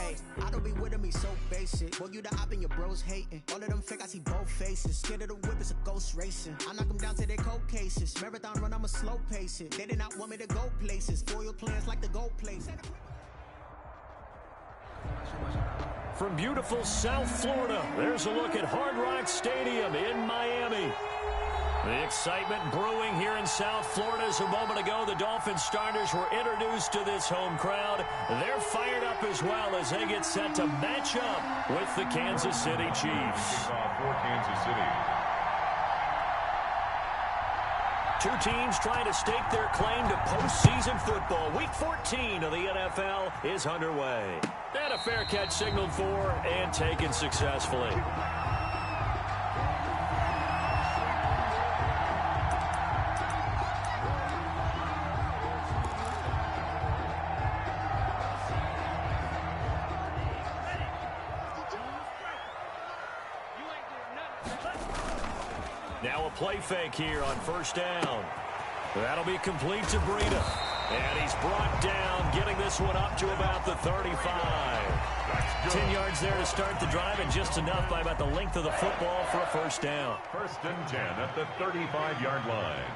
Hey, I don't be with me so basic. Boy, you the op and your bros hating. All of them fake, I see both faces. Scared of the whip, it's a ghost racing. I knock them down to their cold cases. Marathon run, I'ma slow pace it. They did not want me to go places. Foil plans like the gold place. From beautiful South Florida, there's a look at Hard Rock Stadium in Miami. The excitement brewing here in South Florida as a moment ago the Dolphins starters were introduced to this home crowd. They're fired up as well as they get set to match up with the Kansas City Chiefs. For Kansas City. Two teams trying to stake their claim to postseason football. Week 14 of the NFL is underway. And a fair catch signaled for and taken successfully. Now a play fake here on first down. That'll be complete to Breida. And he's brought down, getting this one up to about the 35. 10 yards there to start the drive, and just enough by about the length of the football for a first down. First and 10 at the 35-yard line.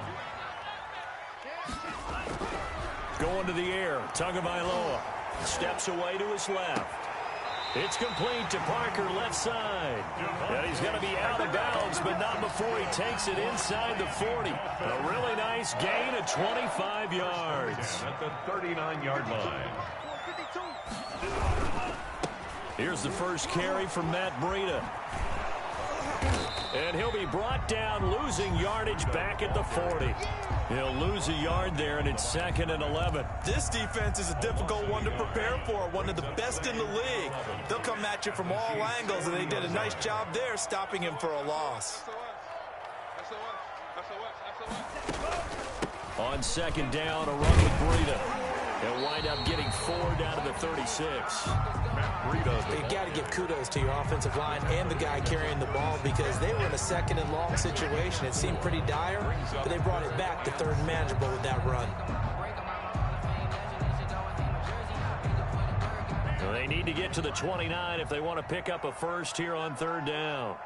Going to the air, Tagovailoa steps away to his left. It's complete to Parker, left side. And he's going to be out of bounds, but not before he takes it inside the 40. A really nice gain of 25 yards. At the 39-yard line. Here's the first carry from Matt Breida. And he'll be brought down, losing yardage back at the 40. He'll lose a yard there, and it's 2nd and 11. This defense is a difficult one to prepare for, one of the best in the league. They'll come at you from all angles, and they did a nice job there stopping him for a loss. On second down, a run with Breida. They'll wind up getting 4 down to the 36. They've got to give kudos to your offensive line and the guy carrying the ball because they were in a 2nd and long situation. It seemed pretty dire, but they brought it back to 3rd and manageable with that run. Well, they need to get to the 29 if they want to pick up a first here on 3rd down.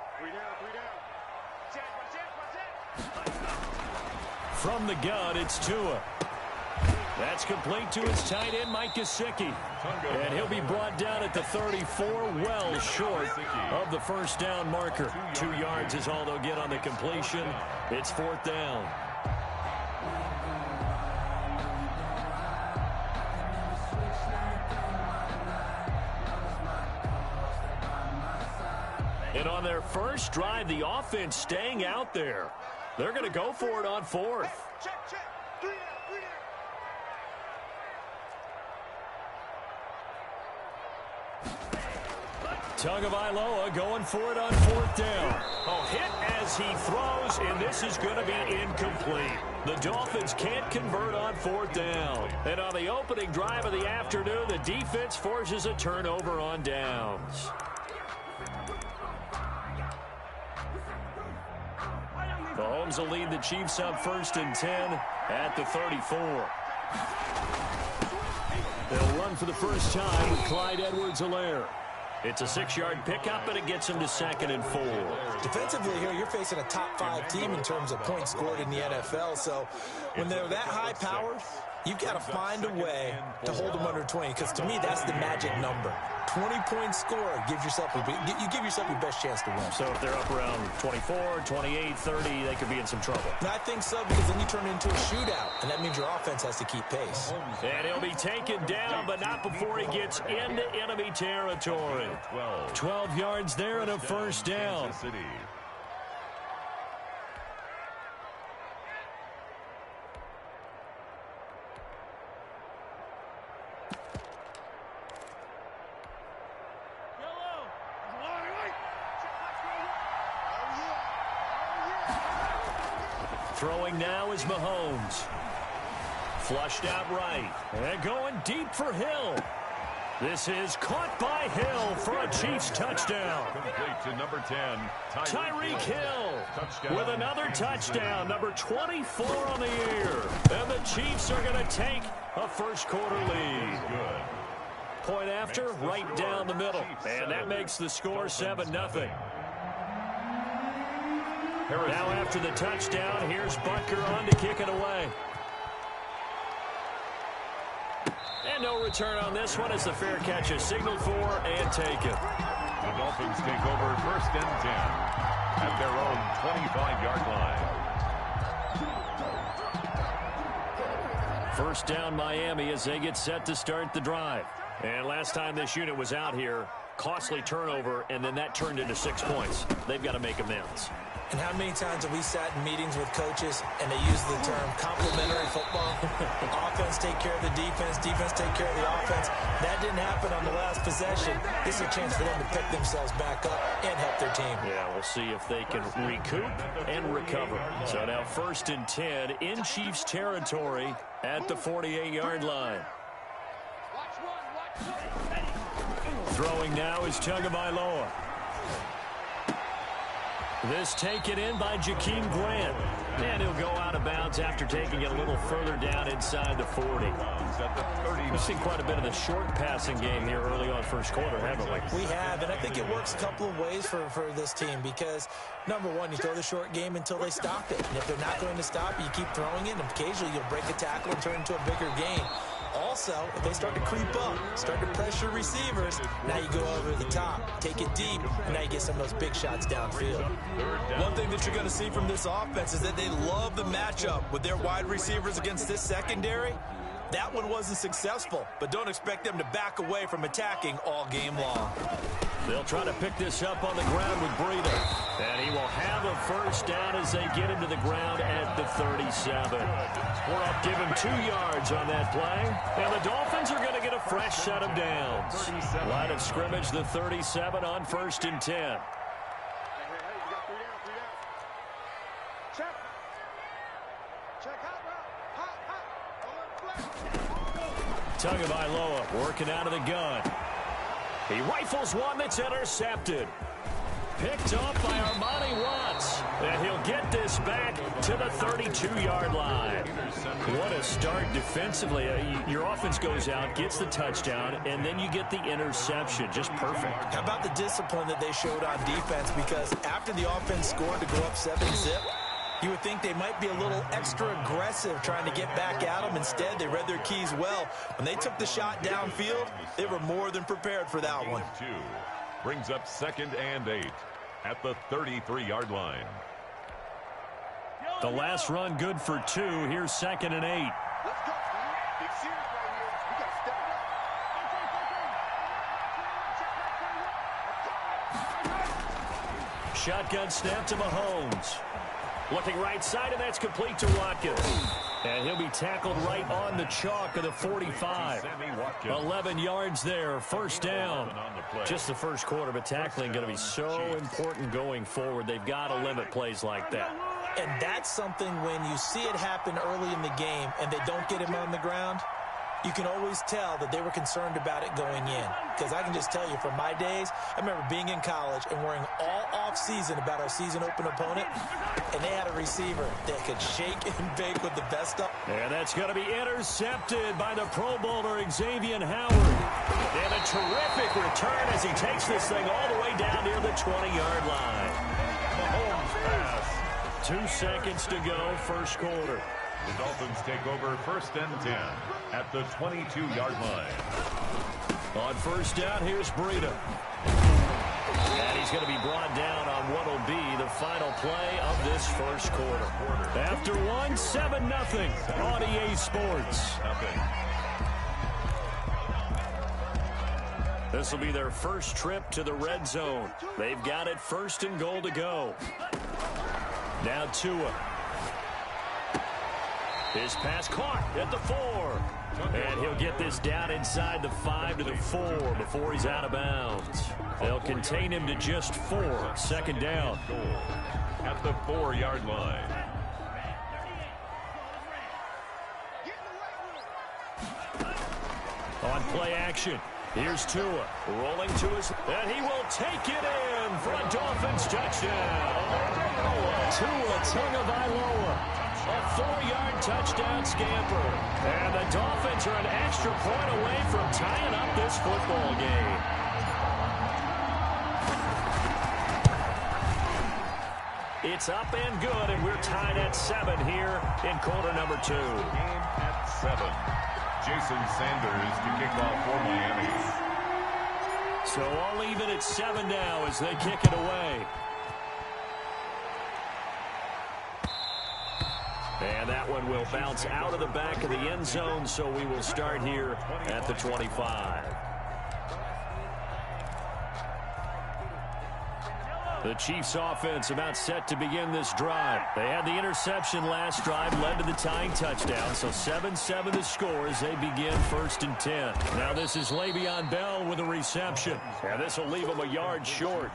From the gun, it's Tua. That's complete to his tight end, Mike Gesicki. And he'll be brought down at the 34, well short of the first down marker. 2 yards is all they'll get on the completion. It's 4th down. And on their first drive, the offense staying out there. They're going to go for it on 4th. Tagovailoa going for it on 4th down. Oh, hit as he throws, and this is going to be incomplete. The Dolphins can't convert on 4th down. And on the opening drive of the afternoon, the defense forces a turnover on downs. Mahomes will lead the Chiefs up 1st and 10 at the 34. They'll run for the first time with Clyde Edwards-Helaire. It's a 6-yard pickup, and it gets him to 2nd and 4. Defensively here, you're facing a top 5 team in terms of points scored in the NFL. So when they're that high powered, you've got to find a way to hold them under 20. Because to me, that's the magic number. 20-point score gives yourself you give yourself your best chance to win. So if they're up around 24, 28, 30, they could be in some trouble. And I think so, because then you turn it into a shootout, and that means your offense has to keep pace. And he'll be taken down, but not before he gets into enemy territory. 12 yards there and a first down. Throwing now is Mahomes. Flushed out right. And going deep for Hill. This is caught by Hill for a Chiefs touchdown. Complete to number 10, Tyreek Hill with another touchdown, number 24 on the year. And the Chiefs are going to take a first quarter lead. Point after after, right down the middle. And that makes the score 7-0. Now after the touchdown, here's Butker on to kick it away. And no return on this one as the fair catch is signaled for and taken. The Dolphins take over 1st and 10 at their own 25-yard line. First down Miami as they get set to start the drive. And last time this unit was out here, costly turnover, and then that turned into 6 points. They've got to make amends. And how many times have we sat in meetings with coaches and they use the term complementary football? Offense take care of the defense, defense take care of the offense. That didn't happen on the last possession. This is a chance for them to pick themselves back up and help their team. Yeah, we'll see if they can recoup and recover. So now 1st and 10 in Chiefs territory at the 48-yard line. Throwing now is Tagovailoa. This taken in by Jakeem Grant. And he'll go out of bounds after taking it a little further down inside the 40. We've seen quite a bit of the short passing game here early on first quarter, haven't we? We have, and I think it works a couple of ways for this team because, number one, you throw the short game until they stop it. And if they're not going to stop it, you keep throwing it, and occasionally you'll break a tackle and turn it into a bigger gain. Also, if they start to creep up, start to pressure receivers, now you go over the top, take it deep, and now you get some of those big shots downfield. One thing that you're going to see from this offense is that they love the matchup with their wide receivers against this secondary. That one wasn't successful, but don't expect them to back away from attacking all game long. They'll try to pick this up on the ground with Breida. And he will have a first down as they get him to the ground at the 37. We're up, give him 2 yards on that play. And the Dolphins are going to get a fresh set of downs. Line of scrimmage, the 37 on 1st and 10. Tagovailoa working out of the gun. He rifles one that's intercepted. Picked off by Armani Watts. And he'll get this back to the 32-yard line. What a start defensively. Your offense goes out, gets the touchdown, and then you get the interception. Just perfect. How about the discipline that they showed on defense? Because after the offense scored to go up 7-zip, you would think they might be a little extra aggressive trying to get back at them. Instead, they read their keys well. When they took the shot downfield, they were more than prepared for that one. Brings up 2nd and 8 at the 33-yard line. The last run good for 2. Here's 2nd and 8. Let's go, Steve. Big series right here. We got to step it up. Shotgun snap to Mahomes. Looking right side, and that's complete to Watkins. And he'll be tackled right on the chalk of the 45. 11 yards there, first down. Just the first quarter, but tackling going to be so important going forward. They've got to limit plays like that. And that's something when you see it happen early in the game and they don't get him on the ground, you can always tell that they were concerned about it going in. Because I can just tell you from my days, I remember being in college and worrying all off-season about our season-open opponent, and they had a receiver that could shake and bake with the best of. And that's going to be intercepted by the Pro Bowler Xavier Howard. And a terrific return as he takes this thing all the way down near the 20-yard line. Mahomes pass. 2 seconds to go, first quarter. The Dolphins take over 1st and 10 at the 22-yard line. On first down, here's Breida. And he's going to be brought down on what will be the final play of this first quarter. After one, 7-0 on EA Sports. This will be their first trip to the red zone. They've got it 1st and goal to go. Now Tua. His pass caught at the 4. And he'll get this down inside the 5 to the 4 before he's out of bounds. They'll contain him to just 4. 2nd down. At the 4-yard line. On play action, here's Tua. Rolling to his, and he will take it in for a Dolphins touchdown. Tua Tagovailoa. A 4-yard touchdown scamper. And the Dolphins are an extra point away from tying up this football game. It's up and good, and we're tied at 7 here in quarter number 2. Game at 7. Jason Sanders to kick off for Miami. So all even at 7 now as they kick it away. And that one will bounce out of the back of the end zone, so we will start here at the 25. The Chiefs offense about set to begin this drive. They had the interception last drive, led to the tying touchdown. So 7-7 the score as they begin 1st and 10. Now this is Le'Veon Bell with a reception. And this will leave him a yard short.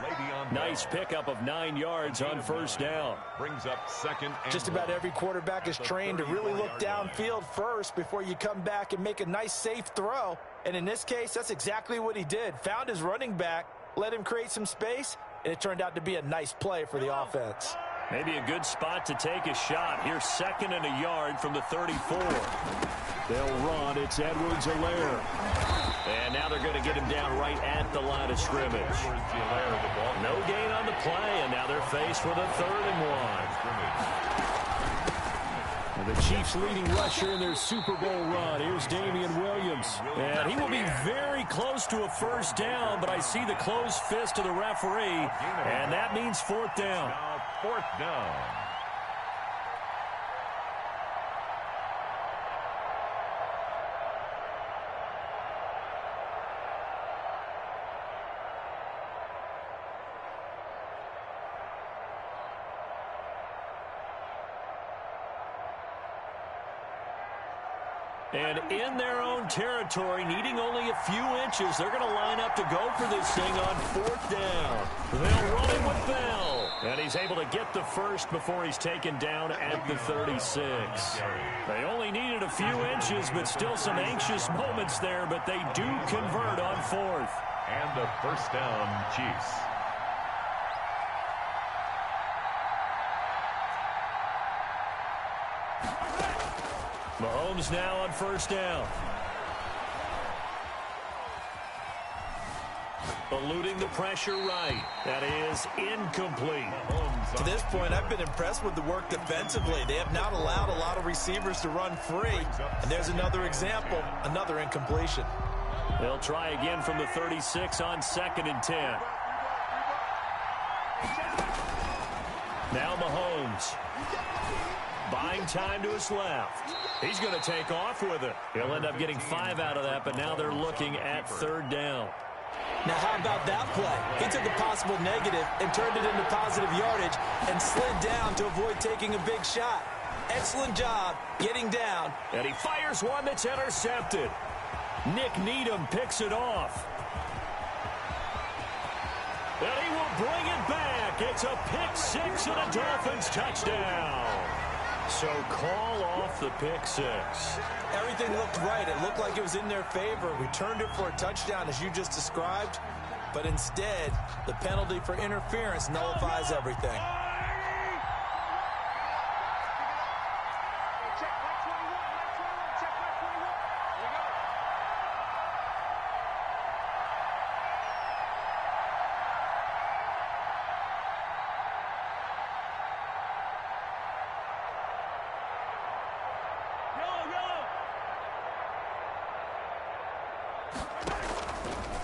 Nice pickup of 9 yards on 1st down. Brings up 2nd and Just about every quarterback is trained to really look downfield first before you come back and make a nice, safe throw. And in this case, that's exactly what he did. Found his running back, let him create some space, and it turned out to be a nice play for the offense. Maybe a good spot to take a shot. Here's 2nd and a yard from the 34. They'll run. It's Edwards-Helaire. And now they're going to get him down right at the line of scrimmage. No gain on the play, and now they're faced with a 3rd and 1. The Chiefs' leading rusher in their Super Bowl run. Here's Damian Williams. And he will be very close to a 1st down, but I see the closed fist of the referee, and that means 4th down. Now 4th down. And in their own territory, needing only a few inches, they're going to line up to go for this thing on 4th down. They'll run it with Bell. And he's able to get the first before he's taken down at the 36. They only needed a few inches, but still some anxious moments there, but they do convert on 4th. And a 1st down, Chiefs. Mahomes now on 1st down. Eluding the pressure right. That is incomplete. To this point, I've been impressed with the work defensively. They have not allowed a lot of receivers to run free. And there's another example, another incompletion. They'll try again from the 36 on 2nd and 10. Now Mahomes. Buying time to his left. He's going to take off with it. He'll end up getting 5 out of that, but now they're looking at 3rd down. Now, how about that play? He took a possible negative and turned it into positive yardage and slid down to avoid taking a big shot. Excellent job getting down. And he fires one that's intercepted. Nick Needham picks it off. And he will bring it back. It's a pick 6 and a Dolphins touchdown. So call off the pick 6. Everything looked right. It looked like it was in their favor. Returned it for a touchdown, as you just described. But instead, the penalty for interference nullifies everything.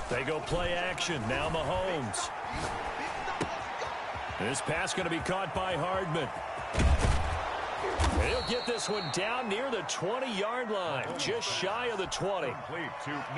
They go play action. Now Mahomes. This pass going to be caught by Hardman. He'll get this one down near the 20-yard line, just shy of the 20.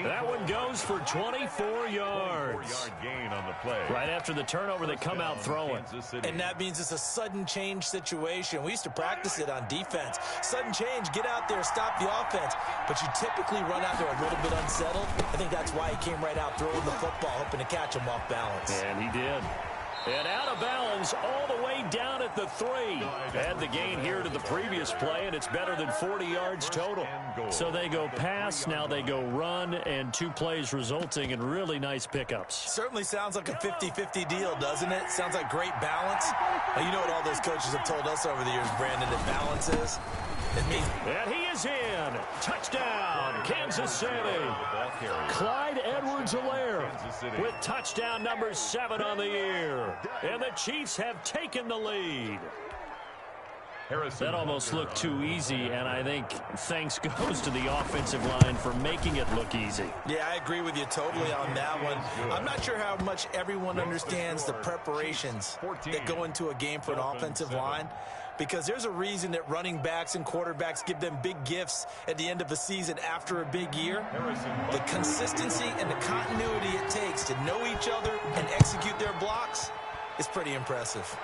That one goes for 24 yards. 4-yard gain on the play. Right after the turnover, they come out throwing. And that means it's a sudden change situation. We used to practice it on defense. Sudden change, get out there, stop the offense. But you typically run out there a little bit unsettled. I think that's why he came right out throwing the football, hoping to catch him off balance. And he did. And out of bounds all the way down at the 3. Add the gain here to the previous play, and it's better than 40 yards total. So they go pass, now they go run, and 2 plays resulting in really nice pickups. Certainly sounds like a 50-50 deal, doesn't it? Sounds like great balance. Well, you know what all those coaches have told us over the years, Brandon, that balance is? And he is in. Touchdown, Kansas City. Clyde Edwards Edwards-Helaire with touchdown number 7 on the year. And the Chiefs have taken the lead. That almost looked too easy, and I think thanks goes to the offensive line for making it look easy. Yeah, I agree with you totally on that one. I'm not sure how much everyone understands the preparations that go into a game for an offensive line, because there's a reason that running backs and quarterbacks give them big gifts at the end of the season after a big year. The consistency and the continuity it takes to know each other and execute their blocks is pretty impressive.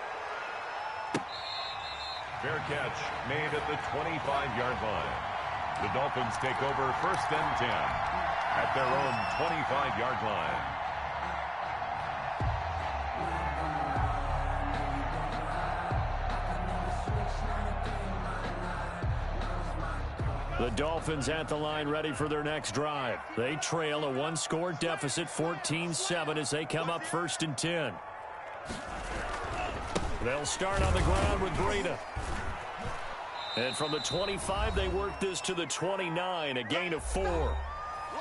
Fair catch made at the 25-yard line. The Dolphins take over 1st and 10 at their own 25-yard line. The Dolphins at the line ready for their next drive. They trail a 1-score deficit, 14-7, as they come up 1st and 10. They'll start on the ground with Breida. And from the 25, they work this to the 29, a gain of 4.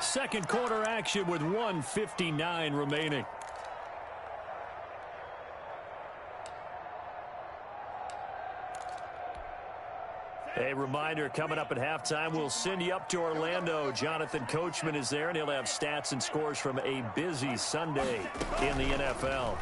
Second quarter action with 1:59 remaining. A reminder, coming up at halftime, we'll send you up to Orlando. Jonathan Coachman is there, and he'll have stats and scores from a busy Sunday in the NFL.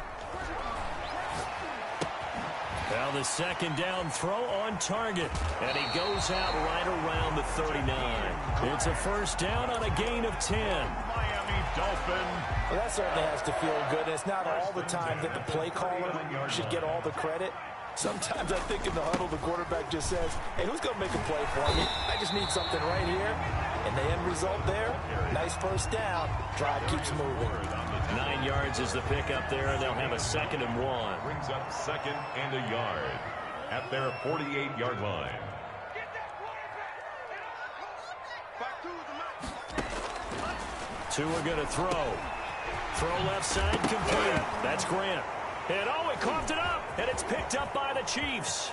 Now the second down throw on target, and he goes out right around the 39. It's a 1st down on a gain of 10. Miami Dolphins. Well, that certainly has to feel good. It's not all the time that the play caller should get all the credit. Sometimes I think in the huddle, the quarterback just says, hey, who's going to make a play for me? I just need something right here. And the end result there, nice 1st down. Drive keeps moving. 9 yards is the pickup there, and they'll have a 2nd and 1. Brings up 2nd and a yard at their 48-yard line. Tua going to throw. Throw left side complete. That's Grant. And oh, he coughed it up, and it's picked up by the Chiefs.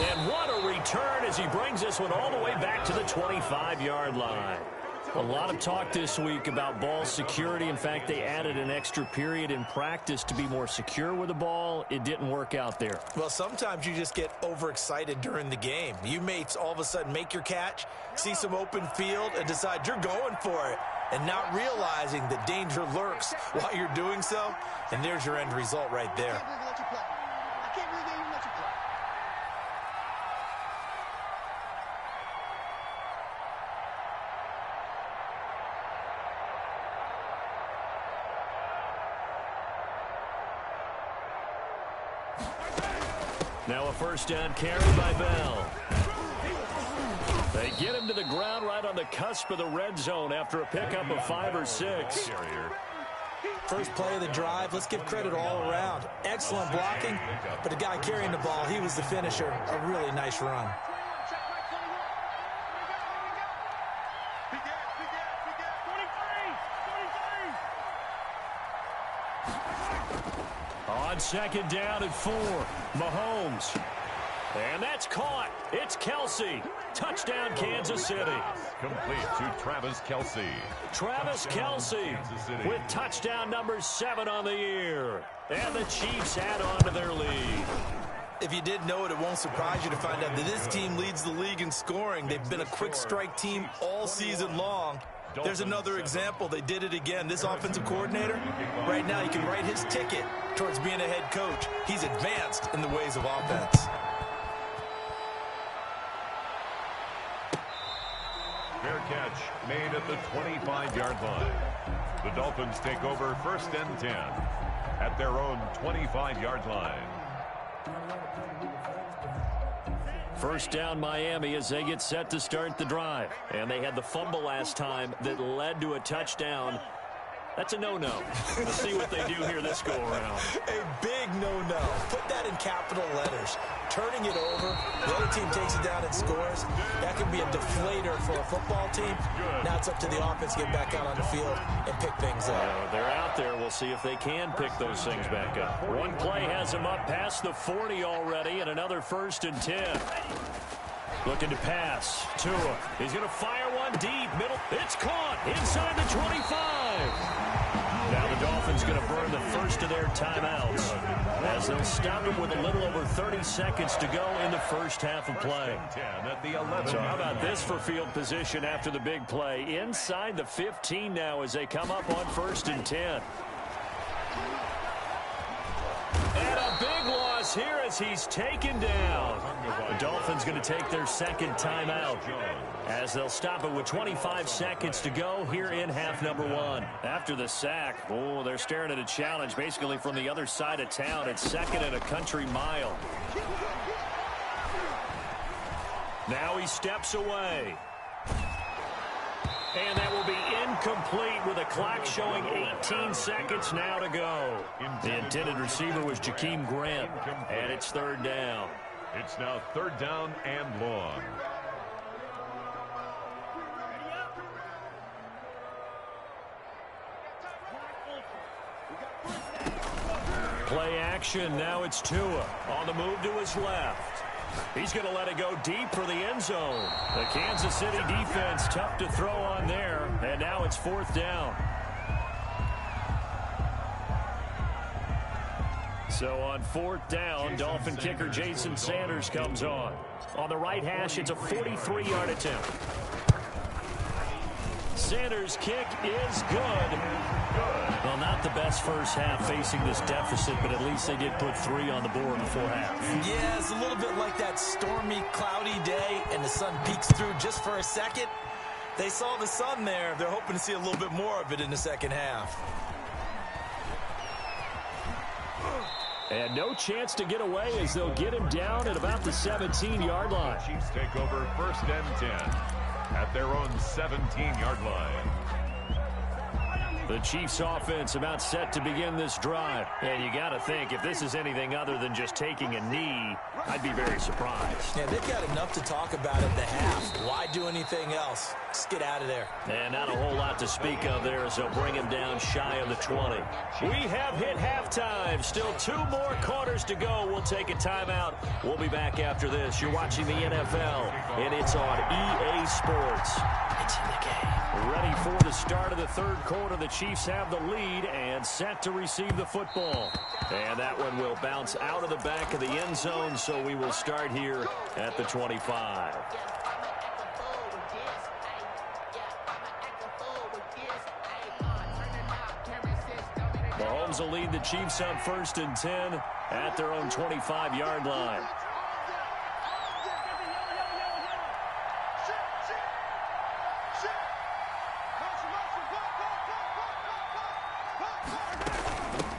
And what a return as he brings this one all the way back to the 25-yard line. A lot of talk this week about ball security. In fact, they added an extra period in practice to be more secure with the ball. It didn't work out there. Well, sometimes you just get overexcited during the game. You may all of a sudden make your catch, see some open field, and decide you're going for it, and not realizing that danger lurks while you're doing so. And there's your end result right there. Now a 1st down carry by Bell. They get him to the ground right on the cusp of the red zone after a pickup of 5 or 6. First play of the drive, let's give credit all around. Excellent blocking, but the guy carrying the ball, he was the finisher. A really nice run. On 2nd down and 4, Mahomes. And that's caught. It's Kelce. Touchdown, Kansas City. Complete to Travis Kelce. Travis Kelce with touchdown number 7 on the year. And the Chiefs add on to their lead. If you didn't know it, it won't surprise you to find out that this team leads the league in scoring. They've been a quick strike team all season long. There's another example. They did it again. This offensive coordinator, right now, he can write his ticket towards being a head coach. He's advanced in the ways of offense. Fair catch made at the 25-yard line. The Dolphins take over 1st and 10 at their own 25-yard line. 1st down Miami as they get set to start the drive. And they had the fumble last time that led to a touchdown. That's a no-no. Let's see what they do here this go-around. A big no-no. Put that in capital letters. Turning it over, the other team takes it down and scores. That can be a deflator for a football team. Now it's up to the offense to get back out on the field and pick things up. They're out there. We'll see if they can pick those things back up. One play has them up past the 40 already, and another 1st and 10. Looking to pass. Tua. He's going to fire one gone deep. Middle. It's caught inside the 25. Now the Dolphins going to burn the first of their timeouts as they'll stop it with a little over 30 seconds to go in the first half of play. So how about this for field position after the big play? Inside the 15 now as they come up on 1st and 10. And a big loss here as he's taken down. The Dolphins going to take their second timeout as they'll stop it with 25 seconds to go here in half number 1. After the sack, they're staring at a challenge basically from the other side of town. It's 2nd and a country mile. Now he steps away. And that will be incomplete with a clock showing 18 seconds now to go. The intended receiver was Jakeem Grant, and it's 3rd down. It's now 3rd down and long. Play action. Now it's Tua on the move to his left. He's going to let it go deep for the end zone. The Kansas City defense tough to throw on there, and now it's 4th down. So on 4th down, Dolphin kicker Jason Sanders comes on. On the right hash, it's a 43-yard attempt. Sanders' kick is good. Well, not the best first half facing this deficit, but at least they did put 3 on the board before half. Yeah, it's a little bit like that stormy, cloudy day, and the sun peeks through just for a second. They saw the sun there. They're hoping to see a little bit more of it in the second half. And no chance to get away as they'll get him down at about the 17-yard line. Chiefs take over 1st and 10 at their own 17-yard line. The Chiefs offense about set to begin this drive. And you got to think, if this is anything other than just taking a knee, I'd be very surprised. Yeah, they've got enough to talk about at the half. Why do anything else? Just get out of there. And not a whole lot to speak of there as they'll bring him down shy of the 20. We have hit halftime. Still 2 more quarters to go. We'll take a timeout. We'll be back after this. You're watching the NFL, and it's on EA Sports. It's in the game. Ready for the start of the 3rd quarter. The Chiefs have the lead and set to receive the football. And that one will bounce out of the back of the end zone, so we will start here at the 25. Mahomes will lead the Chiefs up 1st and 10 at their own 25-yard line.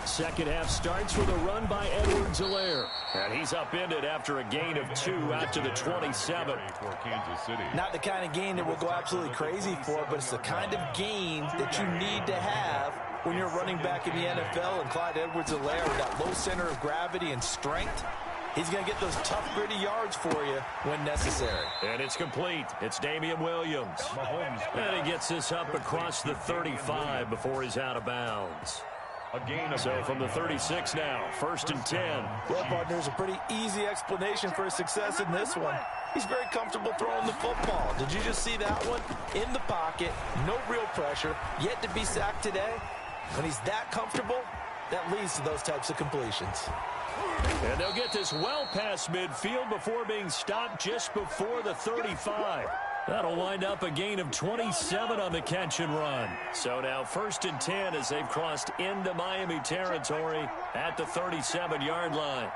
Second half starts with a run by Edwards-Helaire. And he's upended after a gain of 2 out to the 27. For Kansas City. Not the kind of gain that we'll go absolutely crazy for, but it's the kind of gain that you need to have when you're running back in the NFL. And Clyde Edwards-Helaire with that low center of gravity and strength, he's going to get those tough, gritty yards for you when necessary. And it's complete. It's Damian Williams. Mahomes. And he gets this up across the 35 before he's out of bounds. So from the 36 now, 1st and 10. Well, partner, there's a pretty easy explanation for his success in this one. He's very comfortable throwing the football. Did you just see that one? In the pocket, no real pressure, yet to be sacked today. When he's that comfortable, that leads to those types of completions. And they'll get this well past midfield before being stopped just before the 35. That'll wind up a gain of 27 on the catch and run. So now 1st and 10 as they've crossed into Miami territory at the 37-yard line.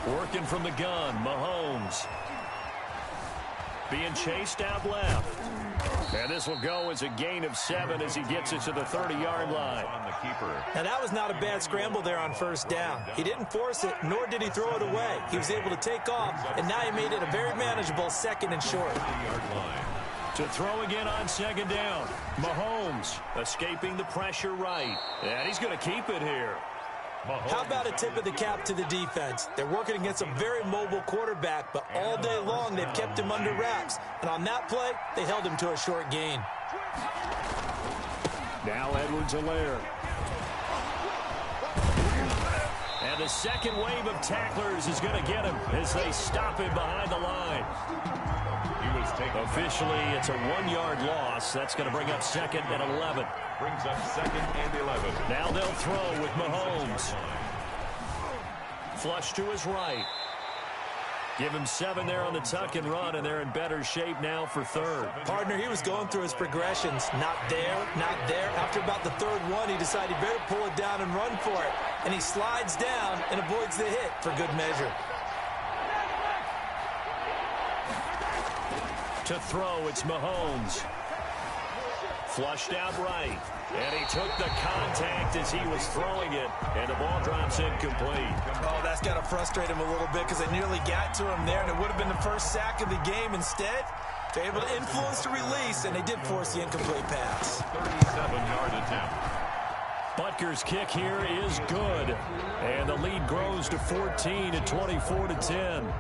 Working from the gun, Mahomes. Being chased out left. And this will go as a gain of 7 as he gets it to the 30-yard line. On the keeper. Now, that was not a bad scramble there on 1st down. He didn't force it, nor did he throw it away. He was able to take off, and now he made it a very manageable 2nd and short. To throw again on 2nd down. Mahomes escaping the pressure right. And he's going to keep it here. How about a tip of the cap to the defense? They're working against a very mobile quarterback, but all day long they've kept him under wraps. And on that play, they held him to a short gain. Now Edwards-Helaire. And the second wave of tacklers is going to get him as they stop him behind the line. Officially, it's a 1-yard loss. That's going to bring up 2nd and 11. Brings up 2nd and 11. Now they'll throw with Mahomes. Flush to his right. Give him 7 there on the tuck and run, and they're in better shape now for 3rd. Partner, he was going through his progressions. Not there, not there. After about the 3rd one, he decided he better pull it down and run for it. And he slides down and avoids the hit for good measure. To throw, it's Mahomes. Flushed out right. And he took the contact as he was throwing it, and the ball drops incomplete. Oh, that's got to frustrate him a little bit because they nearly got to him there, and it would have been the first sack of the game. Instead, they're able to influence the release, and they did force the incomplete pass. 37-yard attempt. Butker's kick here is good, and the lead grows to 14 at 24-10.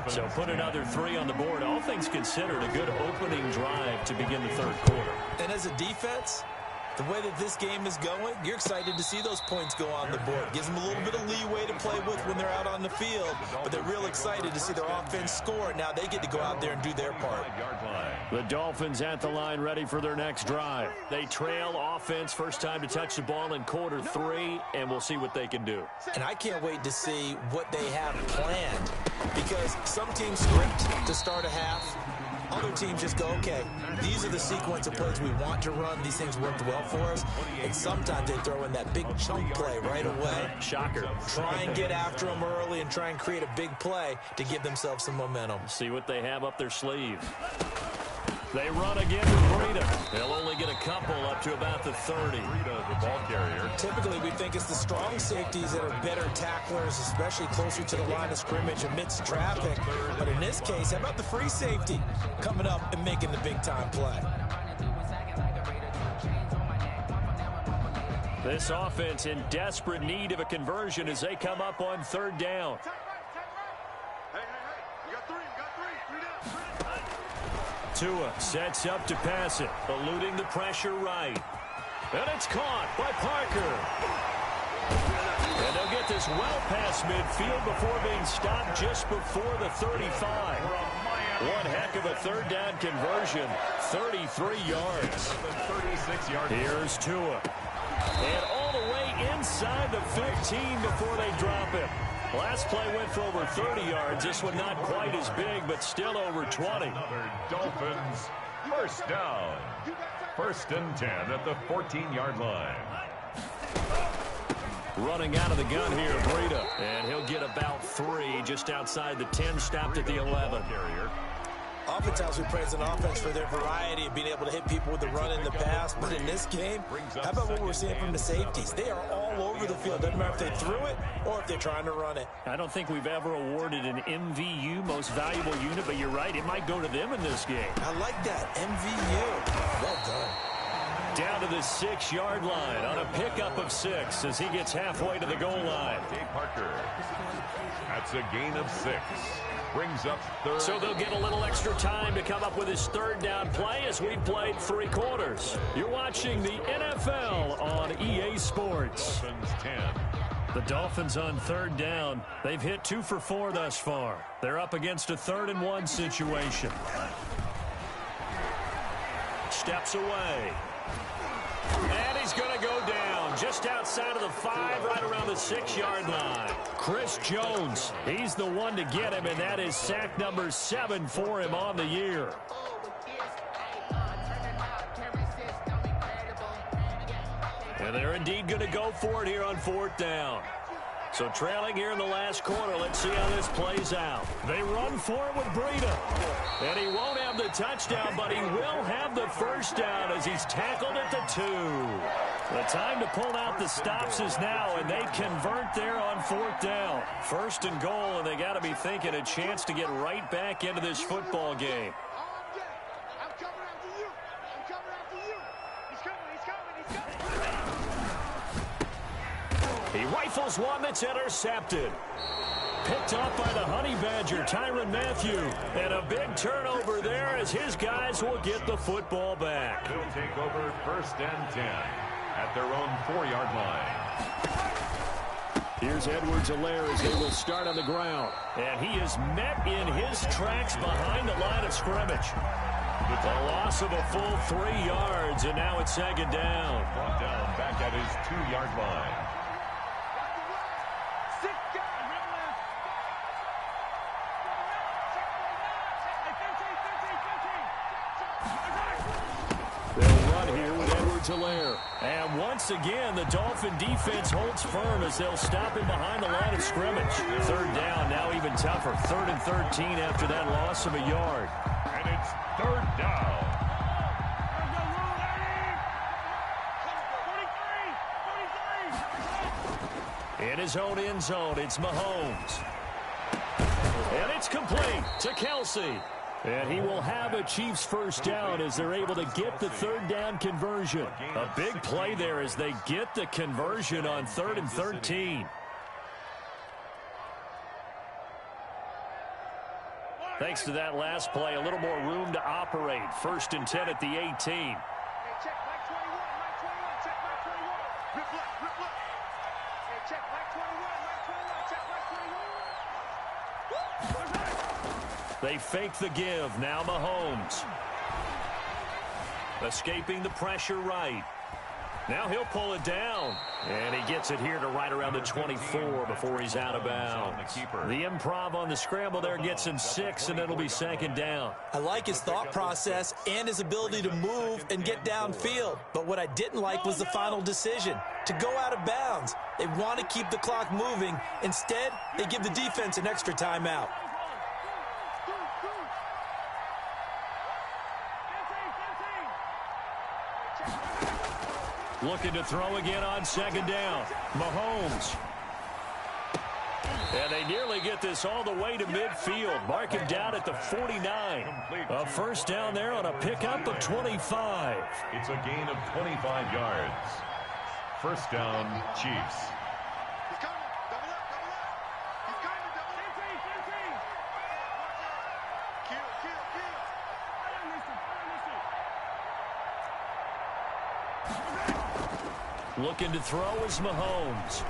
So put another 3 on the board. All things considered, a good opening drive to begin the 3rd quarter. And as a defense, the way that this game is going, you're excited to see those points go on the board. Gives them a little bit of leeway to play with when they're out on the field, but they're real excited to see their offense score. Now they get to go out there and do their part. The Dolphins at the line ready for their next drive. They trail offense, first time to touch the ball in quarter 3, and we'll see what they can do. And I can't wait to see what they have planned, because some teams script to start a half. Other teams just go, okay, these are the sequence of plays we want to run. These things worked well for us. And sometimes they throw in that big chunk play right away. Shocker. Try and get after them early and try and create a big play to give themselves some momentum. See what they have up their sleeve. They run again with Breida. They'll only get a couple up to about the 30. Breida, the ball carrier. Typically, we think it's the strong safeties that are better tacklers, especially closer to the line of scrimmage amidst traffic. But in this case, how about the free safety coming up and making the big-time play? This offense in desperate need of a conversion as they come up on 3rd down. Tua sets up to pass it, eluding the pressure right. And it's caught by Parker. And they'll get this well past midfield before being stopped just before the 35. One heck of a 3rd down conversion, 33 yards. 36-yard. Here's Tua. And all the way inside the 15 before they drop him. Last play went for over 30 yards. This one not quite as big, but still over 20. Another Dolphins first down. 1st and 10 at the 14-yard line. Running out of the gun here, Breida. And he'll get about 3 just outside the 10, stopped at the 11. Oftentimes we praise an offense for their variety of being able to hit people with the run in the pass. But in this game, how about what we're seeing from the safeties? They are all over the field. Doesn't matter if they threw it or if they're trying to run it. I don't think we've ever awarded an MVU, most valuable unit, but you're right, it might go to them in this game. I like that, MVU. Well done. Down to the 6-yard line on a pickup of 6 as he gets halfway to the goal line. Dave Parker. That's a gain of 6. Brings up 3rd. So they'll get a little extra time to come up with his 3rd down play as we've played 3 quarters. You're watching the NFL on EA Sports. Dolphins 10. The Dolphins on 3rd down. They've hit 2 for 4 thus far. They're up against a 3rd and 1 situation. Steps away. And he's going to go down just outside of the 5, right around the 6-yard line. Chris Jones, he's the one to get him, and that is sack number 7 for him on the year. And they're indeed going to go for it here on 4th down. So trailing here in the last quarter, let's see how this plays out. They run for it with Breida. And he won't have the touchdown, but he will have the 1st down as he's tackled at the 2. The time to pull out the stops is now, and they convert there on 4th down. 1st and goal, and they got to be thinking a chance to get right back into this football game. He rifles one that's intercepted. Picked off by the Honey Badger, Tyrann Mathieu. And a big turnover there as his guys will get the football back. They'll take over 1st and 10 at their own 4-yard line. Here's Edwards-Helaire as they will start on the ground. And he is met in his tracks behind the line of scrimmage. A loss of a full 3 yards, and now it's second down. Brought down back at his 2-yard line. They'll run here with Edwards-Helaire. And once again, the Dolphin defense holds firm as they'll stop him behind the line of scrimmage. Third down, now even tougher. 3rd and 13 after that loss of a yard. And it's 3rd down. In his own end zone, it's Mahomes. And it's complete to Kelsey. And he will have a Chiefs first down as they're able to get the 3rd down conversion. A big play there as they get the conversion on 3rd and 13. Thanks to that last play, a little more room to operate. 1st and 10 at the 18. They fake the give. Now Mahomes. Escaping the pressure right. Now he'll pull it down. And he gets it here to right around the 24 before he's out of bounds. The improv on the scramble there gets him 6, and it'll be 2nd down. I like his thought process and his ability to move and get downfield. But what I didn't like was the final decision, to go out of bounds. They want to keep the clock moving. Instead, they give the defense an extra timeout. Looking to throw again on 2nd down. Mahomes. And they nearly get this all the way to midfield. Mark him down at the 49. A first down there on a pickup of 25. It's a gain of 25 yards. First down, Chiefs. Looking to throw is Mahomes.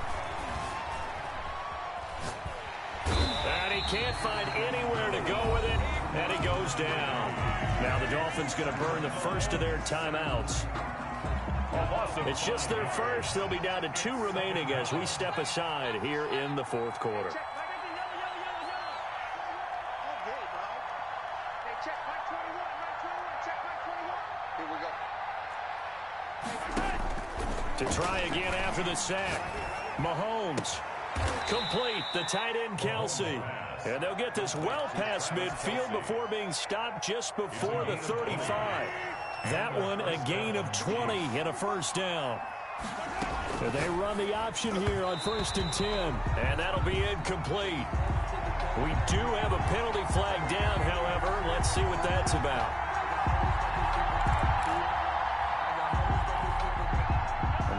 And he can't find anywhere to go with it, and he goes down. Now the Dolphins going to burn the first of their timeouts. It's just their first. They'll be down to 2 remaining as we step aside here in the 4th quarter. To try again after the sack. Mahomes. Complete. The tight end, Kelsey. And they'll get this well past midfield before being stopped just before the 35. That one a gain of 20 and a first down. And they run the option here on 1st and 10. And that'll be incomplete. We do have a penalty flag down, however. Let's see what that's about.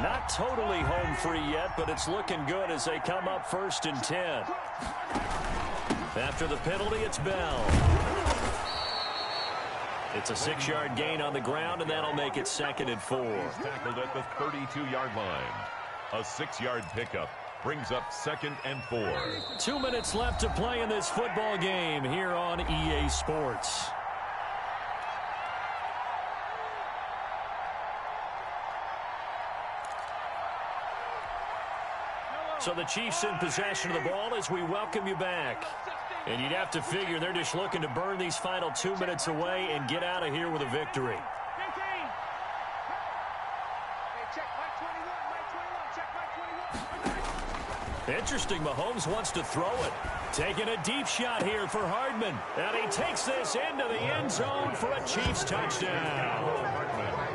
Not totally home free yet, but it's looking good as they come up 1st and 10. After the penalty, it's Bell. It's a 6-yard gain on the ground, and that'll make it 2nd and 4. He's tackled at the 32-yard line. A 6-yard pickup brings up 2nd and 4. 2 minutes left to play in this football game here on EA Sports. So the Chiefs in possession of the ball as we welcome you back. And you'd have to figure they're just looking to burn these final 2 minutes away and get out of here with a victory. Interesting, Mahomes wants to throw it. Taking a deep shot here for Hardman. And he takes this into the end zone for a Chiefs touchdown.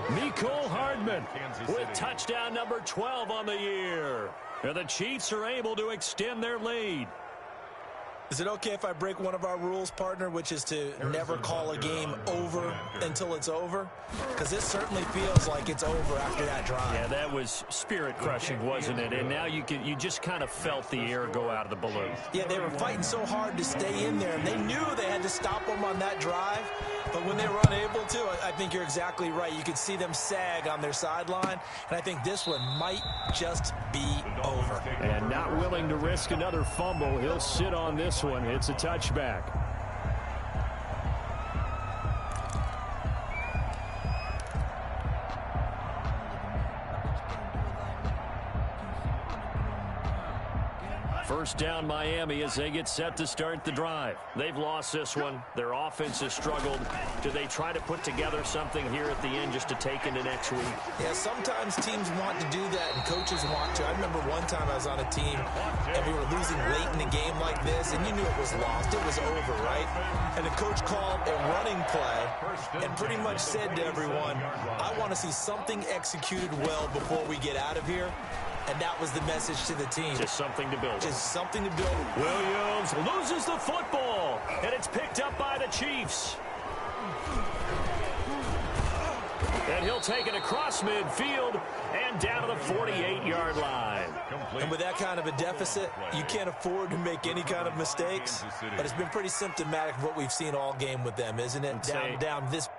Mecole Hardman with touchdown number 12 on the year. And the Chiefs are able to extend their lead. Is it okay if I break one of our rules, partner, which is to never call a game over until it's over? Because this certainly feels like it's over after that drive. Yeah, that was spirit-crushing, wasn't it? And now you just kind of felt the air go out of the balloon. Yeah, they were fighting so hard to stay in there, and they knew they had to stop them on that drive. But when they were unable to, I think you're exactly right. You could see them sag on their sideline, and I think this one might just be over. And not willing to risk another fumble, he'll sit on this one. It's a touchback. First down Miami as they get set to start the drive. They've lost this one. Their offense has struggled. Do they try to put together something here at the end just to take into next week? Yeah, sometimes teams want to do that and coaches want to. I remember one time I was on a team and we were losing late in a game like this and you knew it was lost. It was over, right? And the coach called a running play and pretty much said to everyone, I want to see something executed well before we get out of here. And that was the message to the team. Just something to build. Just something to build. Williams loses the football, and it's picked up by the Chiefs. And he'll take it across midfield and down to the 48-yard line. And with that kind of a deficit, you can't afford to make any kind of mistakes. But it's been pretty symptomatic of what we've seen all game with them, isn't it? Down this